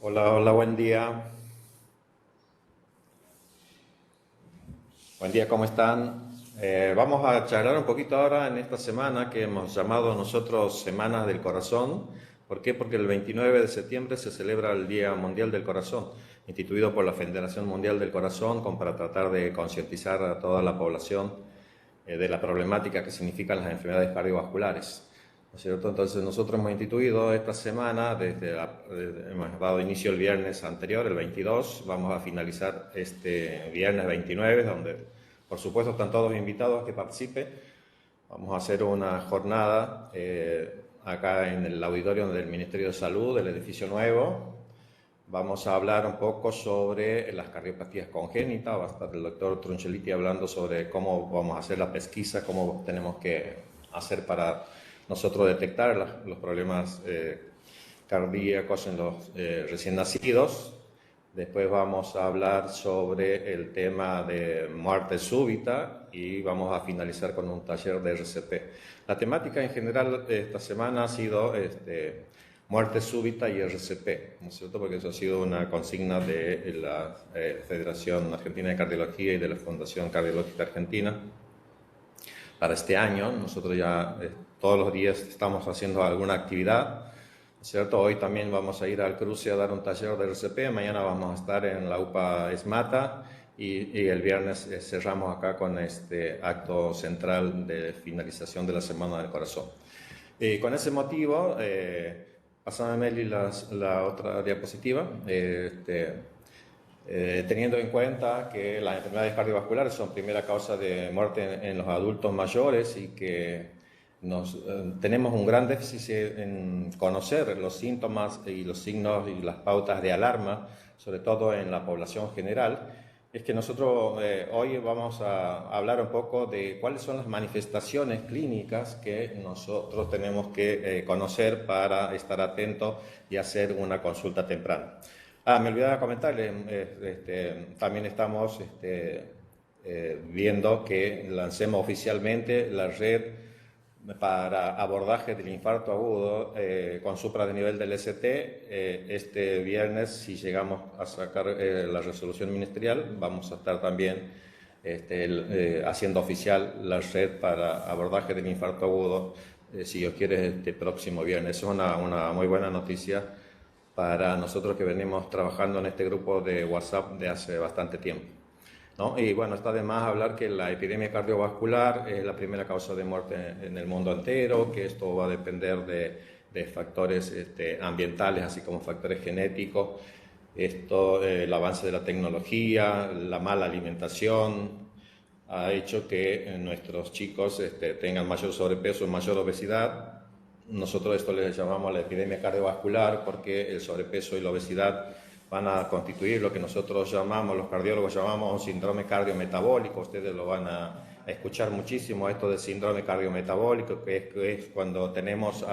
Hola, hola, buen día. Buen día, ¿cómo están? Vamos a charlar un poquito ahora en esta semana que hemos llamado nosotros Semana del Corazón. ¿Por qué? Porque el 29 de septiembre se celebra el Día Mundial del Corazón, instituido por la Federación Mundial del Corazón para tratar de concientizar a toda la población de la problemática que significan las enfermedades cardiovasculares. ¿No es cierto? Entonces nosotros hemos instituido esta semana, hemos dado inicio el viernes anterior, el 22, vamos a finalizar este viernes 29, donde por supuesto están todos invitados a que participen. Vamos a hacer una jornada acá en el auditorio del Ministerio de Salud, del edificio nuevo. Vamos a hablar un poco sobre las cardiopatías congénitas. Va a estar el doctor Truncheliti hablando sobre cómo vamos a hacer la pesquisa, cómo tenemos que hacer para nosotros detectar los problemas cardíacos en los recién nacidos. Después vamos a hablar sobre el tema de muerte súbita y vamos a finalizar con un taller de RCP. La temática en general de esta semana ha sido muerte súbita y RCP, ¿no es cierto? Porque eso ha sido una consigna de la Federación Argentina de Cardiología y de la Fundación Cardiológica Argentina para este año. Nosotros ya todos los días estamos haciendo alguna actividad, ¿cierto? Hoy también vamos a ir al cruce a dar un taller de RCP, mañana vamos a estar en la UPA ESMATA y el viernes cerramos acá con este acto central de finalización de la Semana del Corazón. Y con ese motivo, pasame Meli la otra diapositiva, teniendo en cuenta que las enfermedades cardiovasculares son primera causa de muerte en los adultos mayores y que tenemos un gran déficit en conocer los síntomas y los signos y las pautas de alarma, sobre todo en la población general, es que nosotros hoy vamos a hablar un poco de cuáles son las manifestaciones clínicas que nosotros tenemos que conocer para estar atentos y hacer una consulta temprana. Me olvidaba comentarle, también estamos viendo que lancemos oficialmente la red para abordaje del infarto agudo con supra de nivel del ST. Este viernes, si llegamos a sacar la resolución ministerial, vamos a estar también haciendo oficial la red para abordaje del infarto agudo, si Dios quiere, este próximo viernes. Es una muy buena noticia para nosotros que venimos trabajando en este grupo de WhatsApp de hace bastante tiempo, ¿no? Y bueno, está de más hablar que la epidemia cardiovascular es la primera causa de muerte en el mundo entero, que esto va a depender de factores ambientales, así como factores genéticos. El avance de la tecnología, la mala alimentación, ha hecho que nuestros chicos tengan mayor sobrepeso, mayor obesidad. Nosotros esto les llamamos la epidemia cardiovascular porque el sobrepeso y la obesidad van a constituir lo que nosotros llamamos, los cardiólogos llamamos un síndrome cardiometabólico. Ustedes lo van a escuchar muchísimo, esto del síndrome cardiometabólico, que es cuando tenemos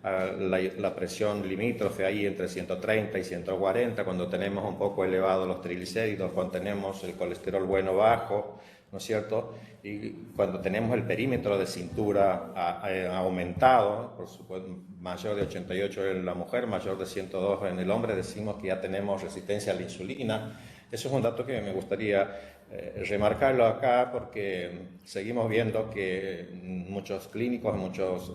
la presión limítrofe ahí entre 130 y 140, cuando tenemos un poco elevados los triglicéridos, cuando tenemos el colesterol bueno bajo, ¿no es cierto? Y cuando tenemos el perímetro de cintura aumentado, por supuesto, mayor de 88 en la mujer, mayor de 102 en el hombre, decimos que ya tenemos resistencia a la insulina. Eso es un dato que me gustaría remarcarlo acá porque seguimos viendo que muchos clínicos, muchos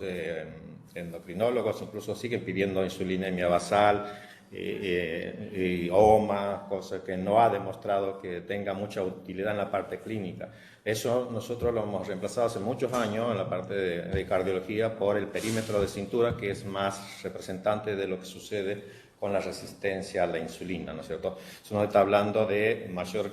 endocrinólogos incluso siguen pidiendo insulinemia basal y OMA, cosa que no ha demostrado que tenga mucha utilidad en la parte clínica. Eso nosotros lo hemos reemplazado hace muchos años en la parte de cardiología por el perímetro de cintura, que es más representante de lo que sucede con la resistencia a la insulina, ¿no es cierto? Eso nos está hablando de mayor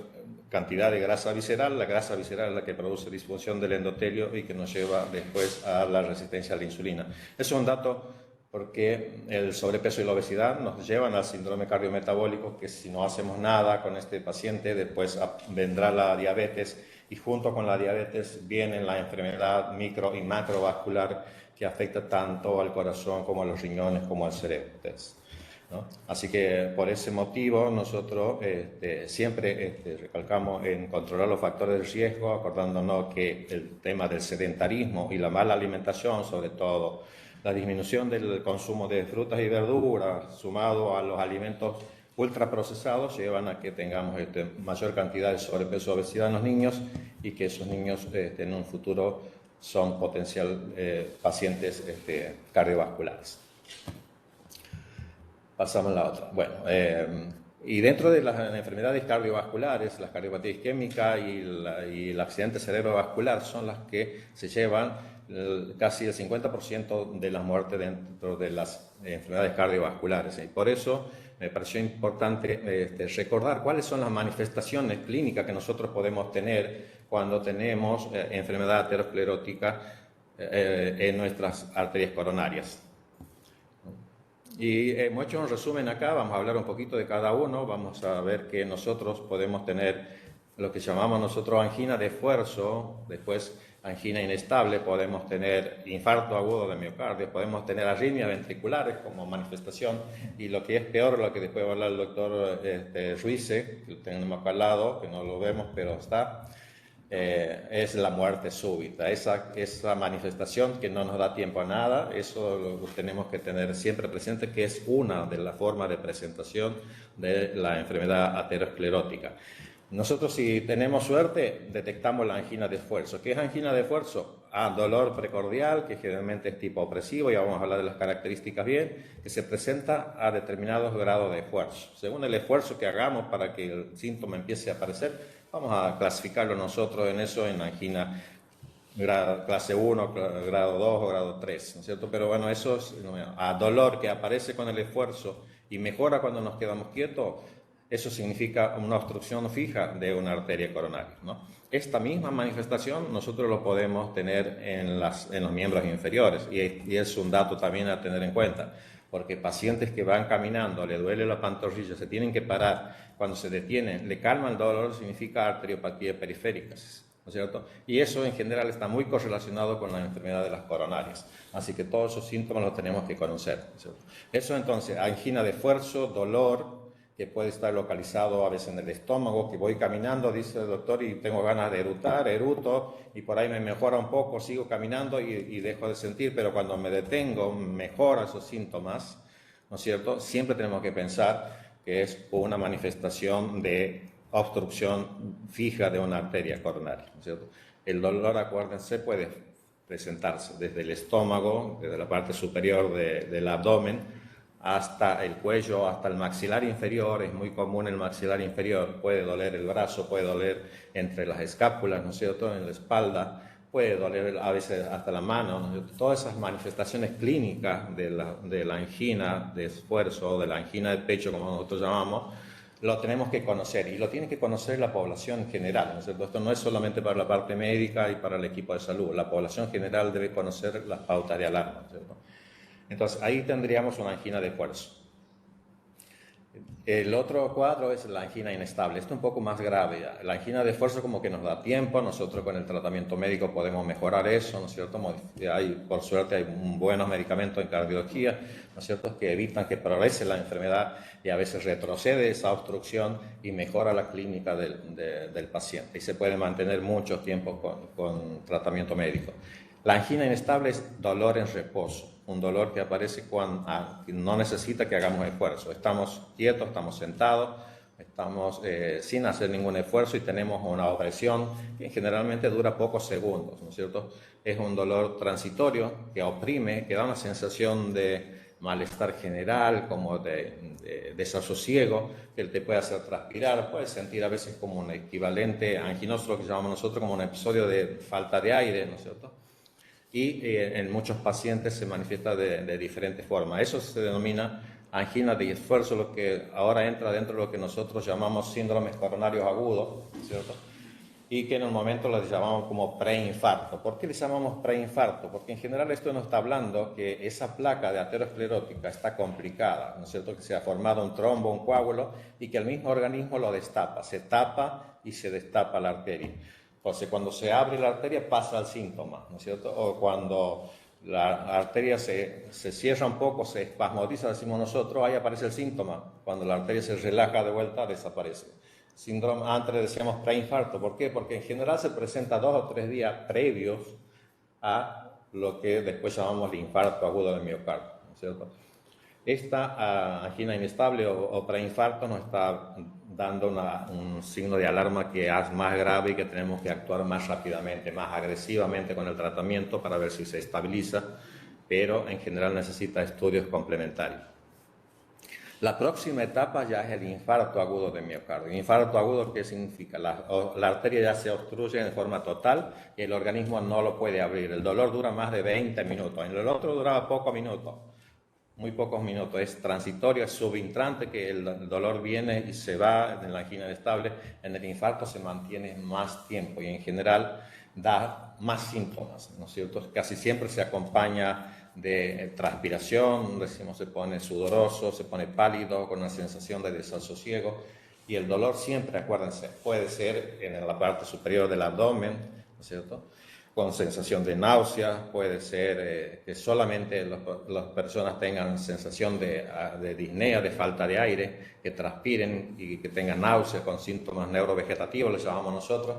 cantidad de grasa visceral. La grasa visceral es la que produce disfunción del endotelio y que nos lleva después a la resistencia a la insulina. Eso es un dato porque el sobrepeso y la obesidad nos llevan al síndrome cardiometabólico, que si no hacemos nada con este paciente, después vendrá la diabetes y junto con la diabetes viene la enfermedad micro y macrovascular que afecta tanto al corazón como a los riñones como al cerebro, ¿no? Así que por ese motivo nosotros siempre recalcamos en controlar los factores de riesgo, acordándonos que el tema del sedentarismo y la mala alimentación, sobre todo La disminución del consumo de frutas y verduras, sumado a los alimentos ultraprocesados, llevan a que tengamos mayor cantidad de sobrepeso y obesidad en los niños y que esos niños en un futuro son potencial pacientes cardiovasculares. Pasamos a la otra. Bueno, y dentro de las enfermedades cardiovasculares, la cardiopatía isquémica y el accidente cerebrovascular son las que se llevan casi el 50% de las muertes dentro de las enfermedades cardiovasculares. Y por eso me pareció importante recordar cuáles son las manifestaciones clínicas que nosotros podemos tener cuando tenemos enfermedad aterosclerótica en nuestras arterias coronarias. Y hemos hecho un resumen acá, vamos a hablar un poquito de cada uno, vamos a ver que nosotros podemos tener lo que llamamos nosotros angina de esfuerzo, después angina inestable, podemos tener infarto agudo de miocardio, podemos tener arritmias ventriculares como manifestación, y lo que es peor, lo que después va a hablar el doctor Ruize, que lo tenemos acá al lado, que no lo vemos, pero está, es la muerte súbita, esa manifestación que no nos da tiempo a nada. Eso lo tenemos que tener siempre presente, que es una de las formas de presentación de la enfermedad aterosclerótica. Nosotros, si tenemos suerte, detectamos la angina de esfuerzo. ¿Qué es angina de esfuerzo? Dolor precordial, que generalmente es tipo opresivo, ya vamos a hablar de las características bien, que se presenta a determinados grados de esfuerzo. Según el esfuerzo que hagamos para que el síntoma empiece a aparecer, vamos a clasificarlo nosotros en eso, en angina clase 1, grado 2 o grado 3, ¿no es cierto? Pero bueno, eso es a dolor que aparece con el esfuerzo y mejora cuando nos quedamos quietos. Eso significa una obstrucción fija de una arteria coronaria, ¿no? Esta misma manifestación nosotros lo podemos tener en los miembros inferiores y es un dato también a tener en cuenta, porque pacientes que van caminando, le duele la pantorrilla, se tienen que parar, cuando se detienen, le calma el dolor, significa arteriopatía periférica, ¿no es cierto? Y eso en general está muy correlacionado con la enfermedad de las coronarias, así que todos esos síntomas los tenemos que conocer, ¿no es cierto? Eso entonces, angina de esfuerzo, dolor, que puede estar localizado a veces en el estómago, que voy caminando, dice el doctor, y tengo ganas de eruto, y por ahí me mejora un poco, sigo caminando y dejo de sentir, pero cuando me detengo, mejora esos síntomas, ¿no es cierto? Siempre tenemos que pensar que es una manifestación de obstrucción fija de una arteria coronaria, ¿no es cierto? El dolor, acuérdense, puede presentarse desde el estómago, desde la parte superior del abdomen, hasta el cuello, hasta el maxilar inferior. Es muy común el maxilar inferior, puede doler el brazo, puede doler entre las escápulas, ¿no es cierto?, en la espalda, puede doler a veces hasta la mano, ¿no es cierto? Todas esas manifestaciones clínicas de la angina de esfuerzo, de la angina de pecho, como nosotros llamamos, lo tenemos que conocer, y lo tiene que conocer la población en general, ¿no es cierto? Esto no es solamente para la parte médica y para el equipo de salud, la población general debe conocer las pautas de alarma, ¿no es cierto? Entonces, ahí tendríamos una angina de esfuerzo. El otro cuadro es la angina inestable. Esto es un poco más grave. La angina de esfuerzo como que nos da tiempo. Nosotros con el tratamiento médico podemos mejorar eso, ¿no es cierto? Por suerte hay buenos medicamentos en cardiología, ¿no es cierto?, que evitan que progrese la enfermedad y a veces retrocede esa obstrucción y mejora la clínica del paciente. Y se puede mantener mucho tiempo con tratamiento médico. La angina inestable es dolor en reposo. Un dolor que aparece cuando no necesita que hagamos esfuerzo. Estamos quietos, estamos sentados, estamos sin hacer ningún esfuerzo y tenemos una opresión que generalmente dura pocos segundos, ¿no es cierto? Es un dolor transitorio que oprime, que da una sensación de malestar general, como de desasosiego, que te puede hacer transpirar, puedes sentir a veces como un equivalente anginoso, lo que llamamos nosotros como un episodio de falta de aire, ¿no es cierto? Y en muchos pacientes se manifiesta de diferentes formas. Eso se denomina angina de esfuerzo, lo que ahora entra dentro de lo que nosotros llamamos síndromes coronarios agudos, ¿cierto? Y que en un momento les llamamos como preinfarto. ¿Por qué les llamamos preinfarto? Porque en general esto nos está hablando que esa placa de aterosclerótica está complicada, ¿no es cierto?, que se ha formado un trombo, un coágulo, y que el mismo organismo lo destapa, se tapa y se destapa la arteria. Entonces, cuando se abre la arteria pasa el síntoma, ¿no es cierto? O cuando la arteria se cierra un poco, se espasmodiza, decimos nosotros, ahí aparece el síntoma. Cuando la arteria se relaja de vuelta, desaparece. Síndrome, antes decíamos preinfarto. ¿Por qué? Porque en general se presenta 2 o 3 días previos a lo que después llamamos el infarto agudo del miocardio, ¿no es cierto? Esta angina inestable o preinfarto nos está dando un signo de alarma que es más grave y que tenemos que actuar más rápidamente, más agresivamente con el tratamiento para ver si se estabiliza, pero en general necesita estudios complementarios. La próxima etapa ya es el infarto agudo de miocardio. ¿Infarto agudo qué significa? La arteria ya se obstruye en forma total y el organismo no lo puede abrir. El dolor dura más de 20 minutos. En el otro duraba pocos minutos, muy pocos minutos. Es transitorio, es subintrante, que el dolor viene y se va en la angina inestable. En el infarto se mantiene más tiempo y en general da más síntomas, ¿no es cierto? Casi siempre se acompaña de transpiración, decimos, se pone sudoroso, se pone pálido, con una sensación de desasosiego, y el dolor siempre, acuérdense, puede ser en la parte superior del abdomen, ¿no es cierto?, con sensación de náusea, puede ser que solamente las personas tengan sensación de disnea, de falta de aire, que transpiren y que tengan náusea con síntomas neurovegetativos, les llamamos nosotros,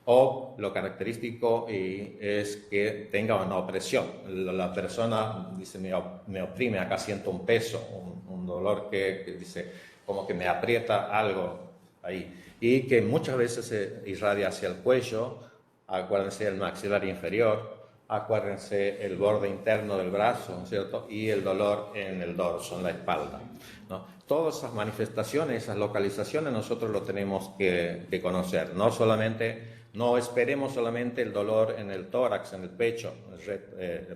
o lo característico es que tenga una opresión. La persona dice, me oprime, acá siento un peso, un dolor que dice, como que me aprieta algo ahí. Y que muchas veces se irradia hacia el cuello, acuérdense el maxilar inferior, acuérdense el borde interno del brazo, ¿no es cierto? Y el dolor en el dorso, en la espalda, ¿no? Todas esas manifestaciones, esas localizaciones, nosotros lo tenemos que conocer, no esperemos solamente el dolor en el tórax, en el pecho,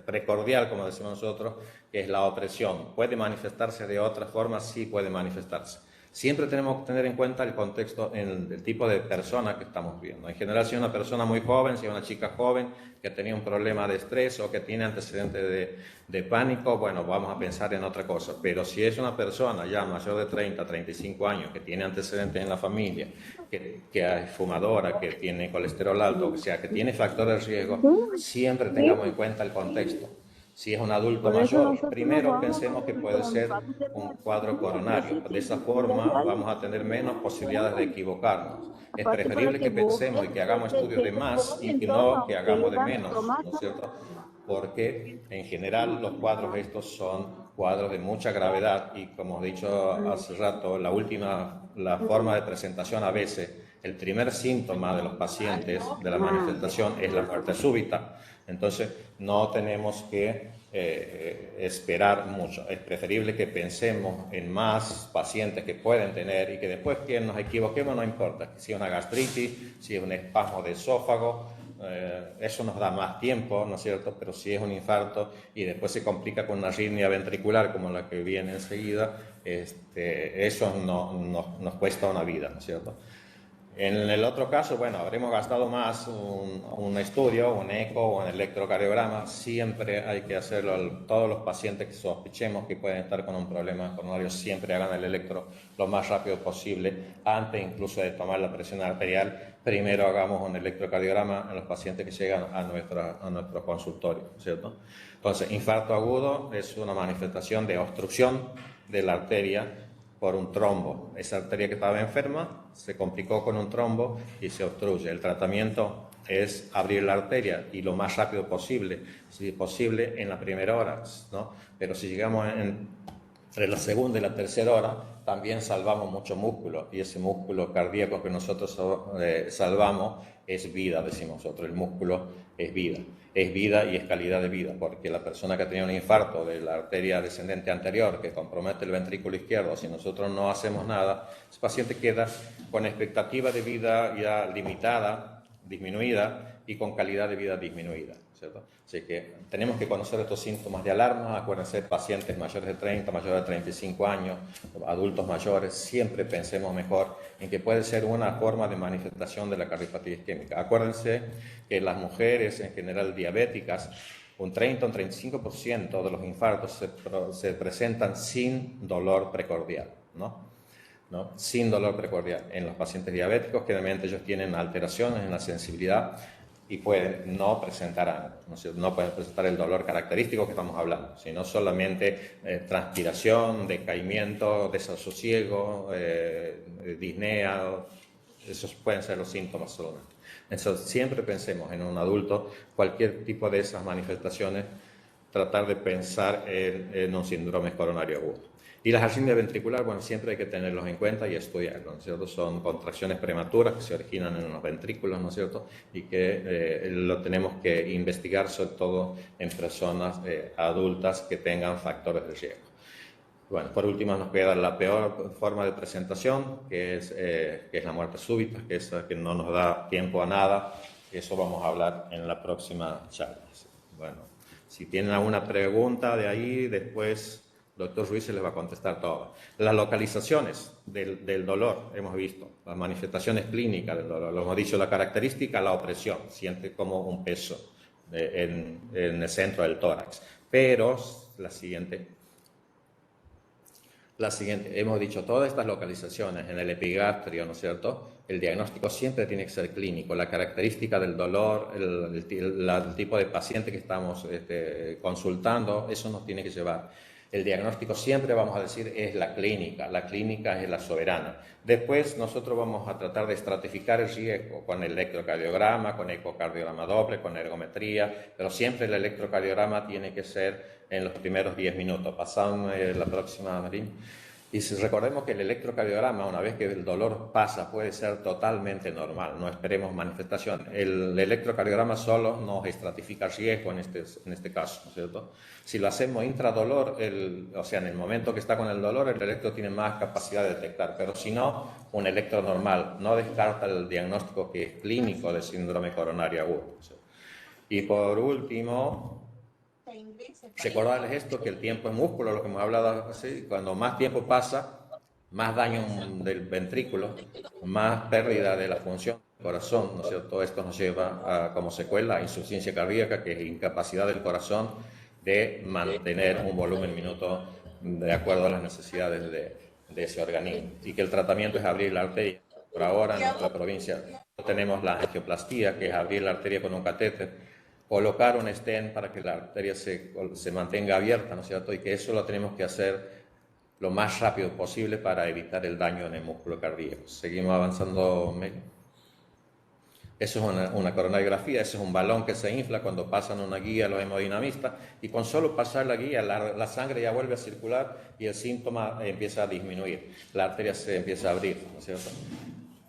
precordial, como decimos nosotros, que es la opresión. ¿Puede manifestarse de otra forma? Sí, puede manifestarse. Siempre tenemos que tener en cuenta el contexto, el tipo de persona que estamos viendo. En general, si es una persona muy joven, si es una chica joven que tenía un problema de estrés o que tiene antecedentes de pánico, bueno, vamos a pensar en otra cosa. Pero si es una persona ya mayor de 30, 35 años, que tiene antecedentes en la familia, que es fumadora, que tiene colesterol alto, o sea, que tiene factores de riesgo, siempre tengamos en cuenta el contexto. Si es un adulto mayor, primero pensemos que puede ser un cuadro coronario. De esa forma vamos a tener menos posibilidades de equivocarnos. Es preferible que pensemos y que hagamos estudios de más y que no que hagamos de menos, ¿no es cierto? Porque en general los cuadros estos son cuadros de mucha gravedad y, como he dicho hace rato, la forma de presentación a veces, el primer síntoma de los pacientes de la manifestación es la muerte súbita. Entonces, no tenemos que esperar mucho. Es preferible que pensemos en más pacientes que pueden tener y que después que nos equivoquemos no importa. Si es una gastritis, si es un espasmo de esófago, eso nos da más tiempo, ¿no es cierto? Pero si es un infarto y después se complica con una arritmia ventricular como la que viene enseguida, eso nos cuesta una vida, ¿no es cierto? En el otro caso, bueno, habremos gastado más un estudio, un eco o un electrocardiograma. Siempre hay que hacerlo. Todos los pacientes que sospechemos que pueden estar con un problema coronario, siempre hagan el electro lo más rápido posible. Antes incluso de tomar la presión arterial, primero hagamos un electrocardiograma en los pacientes que llegan a nuestro consultorio, ¿cierto? Entonces, infarto agudo es una manifestación de obstrucción de la arteria por un trombo. Esa arteria que estaba enferma se complicó con un trombo y se obstruye. El tratamiento es abrir la arteria y lo más rápido posible, si posible en la primera hora, ¿no? Pero si llegamos entre la segunda y la tercera hora, también salvamos mucho músculo, y ese músculo cardíaco que nosotros salvamos es vida, decimos nosotros. El músculo es vida y es calidad de vida, porque la persona que ha tenido un infarto de la arteria descendente anterior que compromete el ventrículo izquierdo, si nosotros no hacemos nada, ese paciente queda con expectativa de vida ya limitada, disminuida, y con calidad de vida disminuida, ¿cierto? Así que tenemos que conocer estos síntomas de alarma. Acuérdense, pacientes mayores de 30, mayores de 35 años, adultos mayores, siempre pensemos mejor en que puede ser una forma de manifestación de la cardiopatía isquémica. Acuérdense que las mujeres en general diabéticas, un 30 o un 35% de los infartos se presentan sin dolor precordial, ¿no? Sin dolor precordial. En los pacientes diabéticos, generalmente ellos tienen alteraciones en la sensibilidad y pueden no presentar no pueden presentar el dolor característico que estamos hablando, sino solamente transpiración, decaimiento, desasosiego, disnea. Esos pueden ser los síntomas solamente. Entonces, siempre pensemos en un adulto, cualquier tipo de esas manifestaciones, tratar de pensar en un síndrome coronario agudo. Y las arritmias ventriculares, bueno, siempre hay que tenerlos en cuenta y estudiarlos, ¿no es cierto? Son contracciones prematuras que se originan en los ventrículos, ¿no es cierto? Y que lo tenemos que investigar sobre todo en personas adultas que tengan factores de riesgo. Bueno, por último nos queda la peor forma de presentación, que es la muerte súbita, que es que no nos da tiempo a nada. Eso vamos a hablar en la próxima charla. Bueno, si tienen alguna pregunta de ahí, después el doctor Ruiz se les va a contestar todo. Las localizaciones del dolor, hemos visto, las manifestaciones clínicas del dolor, lo hemos dicho, la característica, la opresión, siente como un peso en el centro del tórax. Pero la siguiente, hemos dicho todas estas localizaciones en el epigastrio, ¿no es cierto? El diagnóstico siempre tiene que ser clínico, la característica del dolor, el tipo de paciente que estamos consultando, eso nos tiene que llevar. El diagnóstico siempre vamos a decir es la clínica es la soberana. Después nosotros vamos a tratar de estratificar el riesgo con el electrocardiograma, con ecocardiograma doble, con ergometría, pero siempre el electrocardiograma tiene que ser en los primeros 10 minutos. Pasamos la próxima, Marín. Y si recordemos que el electrocardiograma, una vez que el dolor pasa, puede ser totalmente normal, no esperemos manifestación. El electrocardiograma solo nos estratifica riesgo en este caso, ¿no es cierto? Si lo hacemos intradolor, o sea, en el momento que está con el dolor, el electro tiene más capacidad de detectar, pero si no, un electro normal no descarta el diagnóstico que es clínico de síndrome coronario agudo. Y por último, recordarles esto, que el tiempo es músculo, lo que hemos hablado así, cuando más tiempo pasa, más daño del ventrículo, más pérdida de la función del corazón, ¿no es cierto? Todo esto nos lleva a, como secuela, a insuficiencia cardíaca, que es incapacidad del corazón de mantener un volumen minuto de acuerdo a las necesidades de ese organismo. Y que el tratamiento es abrir la arteria. Por ahora en nuestra provincia tenemos la angioplastía, que es abrir la arteria con un catéter, colocar un stent para que la arteria se mantenga abierta, ¿no es cierto? Y que eso lo tenemos que hacer lo más rápido posible para evitar el daño en el músculo cardíaco. Seguimos avanzando, Meli. Eso es una coronariografía, ese es un balón que se infla cuando pasan una guía los hemodinamistas, y con solo pasar la guía la sangre ya vuelve a circular y el síntoma empieza a disminuir, la arteria se empieza a abrir, ¿no es cierto?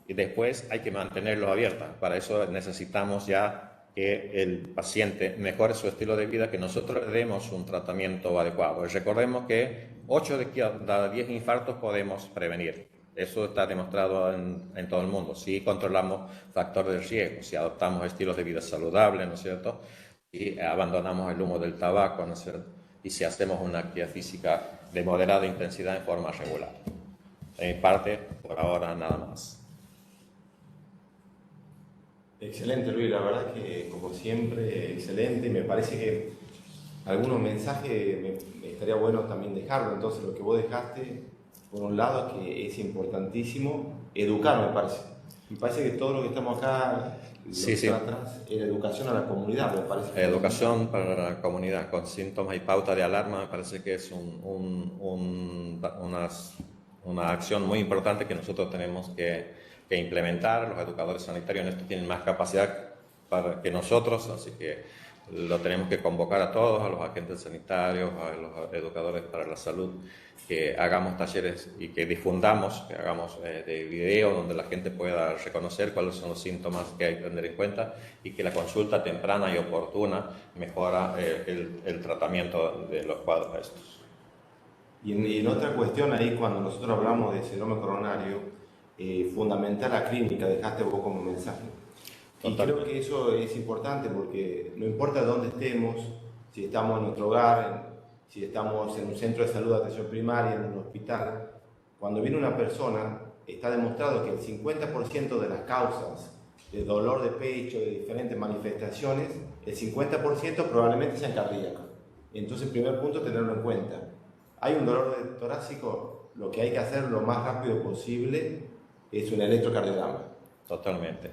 Y después hay que mantenerlos abiertas. Para eso necesitamos ya que el paciente mejore su estilo de vida, que nosotros le demos un tratamiento adecuado. Y recordemos que 8 de cada 10 infartos podemos prevenir. Eso está demostrado en todo el mundo. Si controlamos factores de riesgo, si adoptamos estilos de vida saludables, ¿no es cierto? Y abandonamos el humo del tabaco, ¿no es cierto? Y si hacemos una actividad física de moderada intensidad en forma regular. De mi parte, por ahora, nada más. Excelente, Luis, la verdad que como siempre, excelente. Me parece que algunos mensajes me estaría bueno también dejarlo. Entonces, lo que vos dejaste, por un lado, que es importantísimo, educar, me parece. Me parece que todo lo que estamos acá, sí, sí. atrás, es la educación a la comunidad, me parece. Educación para la comunidad, con síntomas y pauta de alarma, me parece que es una acción muy importante que nosotros tenemos que implementar. Los educadores sanitarios en esto tienen más capacidad que nosotros, así que lo tenemos que convocar a todos, a los agentes sanitarios, a los educadores para la salud, que hagamos talleres y que difundamos, que hagamos de video donde la gente pueda reconocer cuáles son los síntomas que hay que tener en cuenta, y que la consulta temprana y oportuna mejora el tratamiento de los cuadros estos. Y en otra cuestión ahí, cuando nosotros hablamos de síndrome coronario, fundamental la clínica, dejaste vos como mensaje. Y creo que eso es importante, porque no importa dónde estemos, si estamos en nuestro hogar, si estamos en un centro de salud de atención primaria, en un hospital, cuando viene una persona, está demostrado que el 50% de las causas de dolor de pecho, de diferentes manifestaciones, el 50% probablemente sean cardíacas. Entonces, el primer punto, tenerlo en cuenta. Hay un dolor torácico, lo que hay que hacer lo más rápido posible es un electrocardiograma. Totalmente.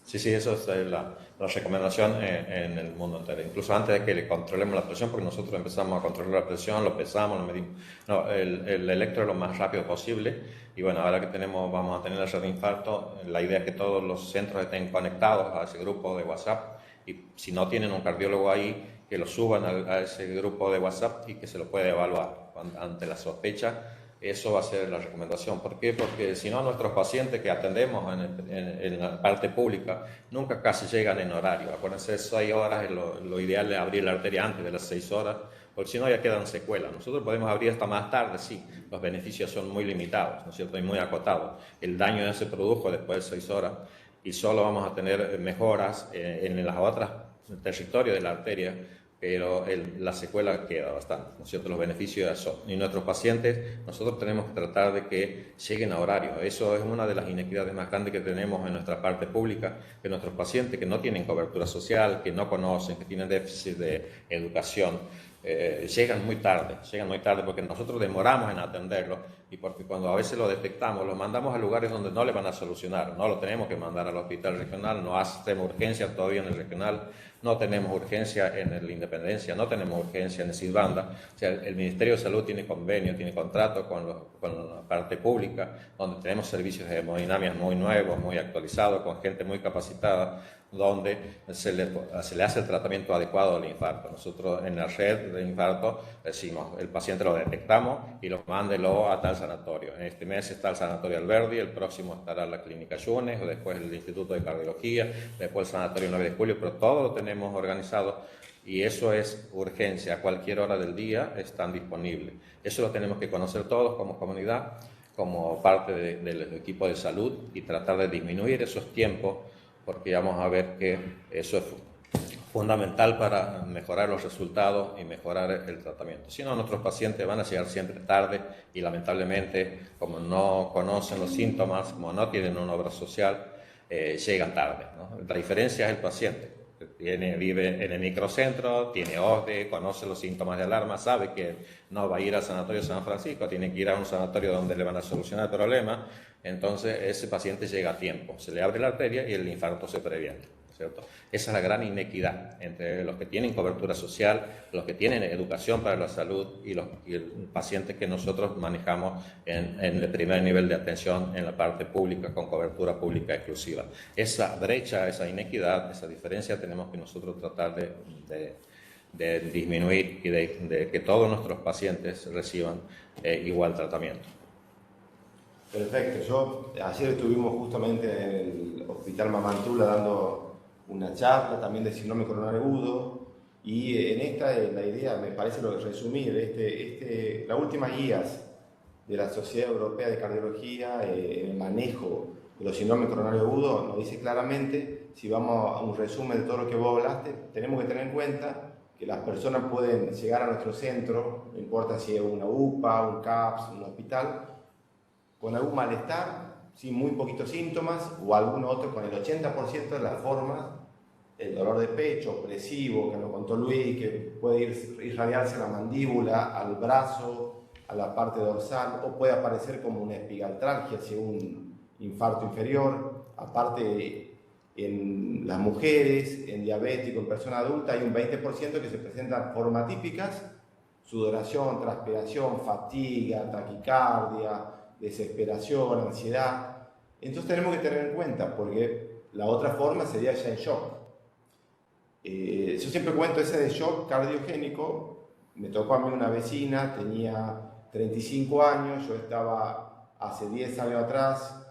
Sí, sí, eso es la recomendación en el mundo entero. Incluso antes de que le controlemos la presión, porque nosotros empezamos a controlar la presión, lo pesamos, lo medimos. No, el electro lo más rápido posible. Y bueno, ahora que vamos a tener el reinfarto, la idea es que todos los centros estén conectados a ese grupo de WhatsApp. Y si no tienen un cardiólogo ahí, que lo suban a ese grupo de WhatsApp y que se lo pueda evaluar ante la sospecha. Eso va a ser la recomendación. ¿Por qué? Porque si no, nuestros pacientes que atendemos en la parte pública nunca casi llegan en horario. Acuérdense, 6 horas es lo ideal es abrir la arteria antes de las 6 horas, porque si no ya quedan secuelas. Nosotros podemos abrir hasta más tarde, sí, los beneficios son muy limitados, ¿no es cierto? Y muy acotados. El daño ya se produjo después de 6 horas y solo vamos a tener mejoras en las otras territorios de la arteria, pero la secuela queda bastante, ¿no es cierto? Los beneficios son. Y nuestros pacientes, nosotros tenemos que tratar de que lleguen a horario. Eso es una de las inequidades más grandes que tenemos en nuestra parte pública, que nuestros pacientes que no tienen cobertura social, que no conocen, que tienen déficit de educación, llegan muy tarde porque nosotros demoramos en atenderlo y porque cuando a veces lo detectamos, lo mandamos a lugares donde no le van a solucionar, no lo tenemos que mandar al hospital regional, no hacemos urgencia todavía en el regional, no tenemos urgencia en la Independencia, no tenemos urgencia en el Sidbanda. O sea, el Ministerio de Salud tiene convenio, tiene contrato con la parte pública, donde tenemos servicios de hemodinamia muy nuevos, muy actualizados, con gente muy capacitada, donde se le hace el tratamiento adecuado al infarto. Nosotros en la red de infarto decimos, el paciente lo detectamos y lo mándelo a tal sanatorio. En este mes está el Sanatorio Alberdi, el próximo estará la Clínica Yunes, o después el Instituto de Cardiología, después el Sanatorio 9 de Julio, pero todo lo tenemos organizado y eso es urgencia. A cualquier hora del día están disponibles. Eso lo tenemos que conocer todos como comunidad, como parte del equipo de salud y tratar de disminuir esos tiempos, porque vamos a ver que eso es fundamental para mejorar los resultados y mejorar el tratamiento. Si no, nuestros pacientes van a llegar siempre tarde y lamentablemente, como no conocen los síntomas, como no tienen una obra social, llegan tarde, ¿no? La diferencia es el paciente. Vive en el microcentro, tiene OSDE, conoce los síntomas de alarma, sabe que no va a ir al Sanatorio San Francisco, tiene que ir a un sanatorio donde le van a solucionar el problema. Entonces ese paciente llega a tiempo, se le abre la arteria y el infarto se previene, ¿cierto? Esa es la gran inequidad entre los que tienen cobertura social, los que tienen educación para la salud y el paciente que nosotros manejamos en el primer nivel de atención en la parte pública con cobertura pública exclusiva. Esa brecha, esa inequidad, esa diferencia tenemos que nosotros tratar de disminuir y de que todos nuestros pacientes reciban igual tratamiento. Perfecto. Ayer estuvimos justamente en el Hospital Mamantula dando una charla también de síndrome coronario agudo y en esta la idea, me parece resumir, las últimas guías de la Sociedad Europea de Cardiología en el manejo de los síndromes coronario agudo nos dice claramente, si vamos a un resumen de todo lo que vos hablaste, tenemos que tener en cuenta que las personas pueden llegar a nuestro centro, no importa si es una UPA, un CAPS, un hospital, con algún malestar, sin muy poquitos síntomas, o algún otro con el 80% de las formas, el dolor de pecho opresivo, que lo contó Luis, que puede irradiarse a la mandíbula, al brazo, a la parte dorsal, o puede aparecer como una epigastralgia, si es un infarto inferior. Aparte, en las mujeres, en diabéticos, en personas adultas, hay un 20% que se presentan formas típicas, sudoración, transpiración, fatiga, taquicardia, desesperación, ansiedad. Entonces tenemos que tener en cuenta, porque la otra forma sería ya en shock. Yo siempre cuento ese de shock cardiogénico. Me tocó a mí una vecina, tenía 35 años, yo estaba hace 10 años atrás,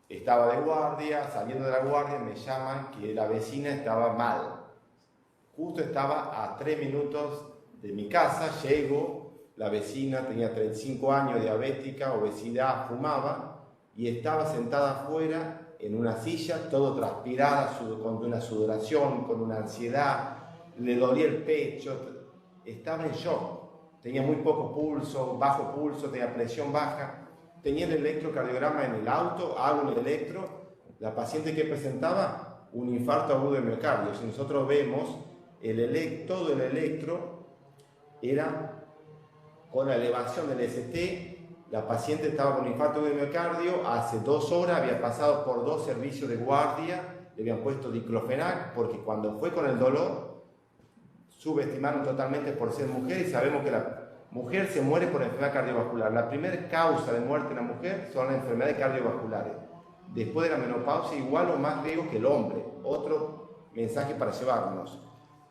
estaba de guardia, saliendo de la guardia me llaman que la vecina estaba mal. Justo estaba a 3 minutos de mi casa, llego. La vecina tenía 35 años, diabética, obesidad, fumaba y estaba sentada afuera en una silla, todo transpirada, con una sudoración, con una ansiedad, le dolía el pecho, estaba en shock, tenía muy poco pulso, bajo pulso, tenía presión baja, tenía el electrocardiograma en el auto, hago el electro, la paciente que presentaba un infarto agudo de miocardio. Si nosotros vemos, todo el electro era con la elevación del ST, la paciente estaba con infarto de miocardio, hace 2 horas había pasado por 2 servicios de guardia le habían puesto diclofenac, porque cuando fue con el dolor, subestimaron totalmente por ser mujer, y sabemos que la mujer se muere por enfermedad cardiovascular. La primera causa de muerte en la mujer son las enfermedades cardiovasculares. Después de la menopausia, igual o más riesgo que el hombre. Otro mensaje para llevarnos.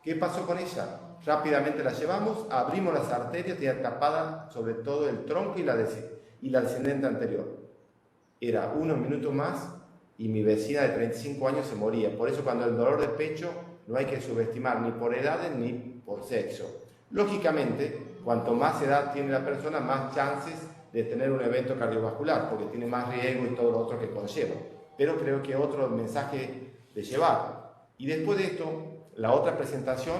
¿Qué pasó con ella? Rápidamente la llevamos, abrimos las arterias, tenía tapada sobre todo el tronco y la descendente anterior. Era unos minutos más y mi vecina de 35 años se moría. Por eso cuando el dolor de pecho no hay que subestimar ni por edades ni por sexo. Lógicamente, cuanto más edad tiene la persona, más chances de tener un evento cardiovascular, porque tiene más riesgo y todo lo otro que conlleva. Pero creo que otro mensaje de llevar. Y después de esto, la otra presentación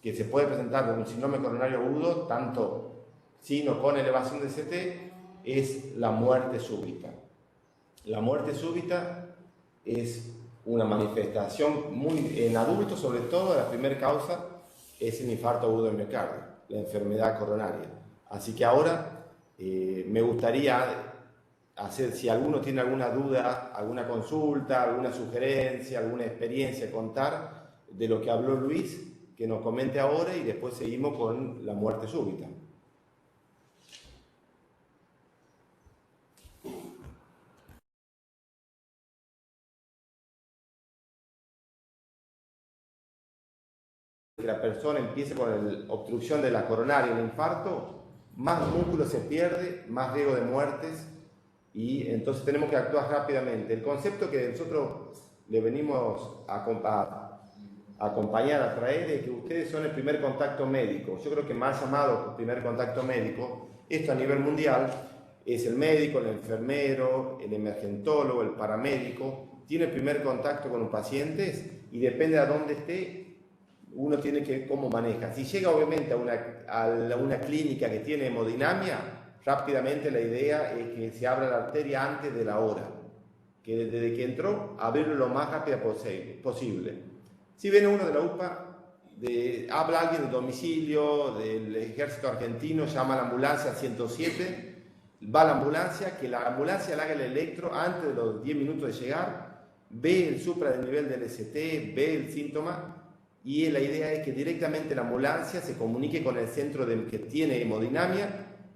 que se puede presentar de un síndrome coronario agudo, tanto sin o con elevación de CT, es la muerte súbita. La muerte súbita es una manifestación en adultos, sobre todo, la primera causa es el infarto agudo del miocardio, la enfermedad coronaria. Así que ahora me gustaría hacer, si alguno tiene alguna duda, alguna consulta, alguna sugerencia, alguna experiencia, contar de lo que habló Luis, que nos comente ahora y después seguimos con la muerte súbita. Que la persona empiece con la obstrucción de la coronaria, el infarto, más músculo se pierde, más riesgo de muertes, y entonces tenemos que actuar rápidamente. El concepto que nosotros le venimos a acompañar, a traer, es que ustedes son el primer contacto médico. Yo creo que más llamado primer contacto médico, esto a nivel mundial, es el médico, el enfermero, el emergentólogo, el paramédico, tiene el primer contacto con los pacientes y depende de dónde esté, uno tiene que cómo maneja. Si llega obviamente a una clínica que tiene hemodinamia, rápidamente la idea es que se abra la arteria antes de la hora, que desde que entró, abrirlo lo más rápido posible. Si viene uno de la UPA, habla alguien del domicilio, del ejército argentino, llama a la ambulancia 107, va a la ambulancia, que la ambulancia le haga el electro antes de los 10 minutos de llegar, ve el supra del nivel del ST, ve el síntoma, y la idea es que directamente la ambulancia se comunique con el centro que tiene hemodinamia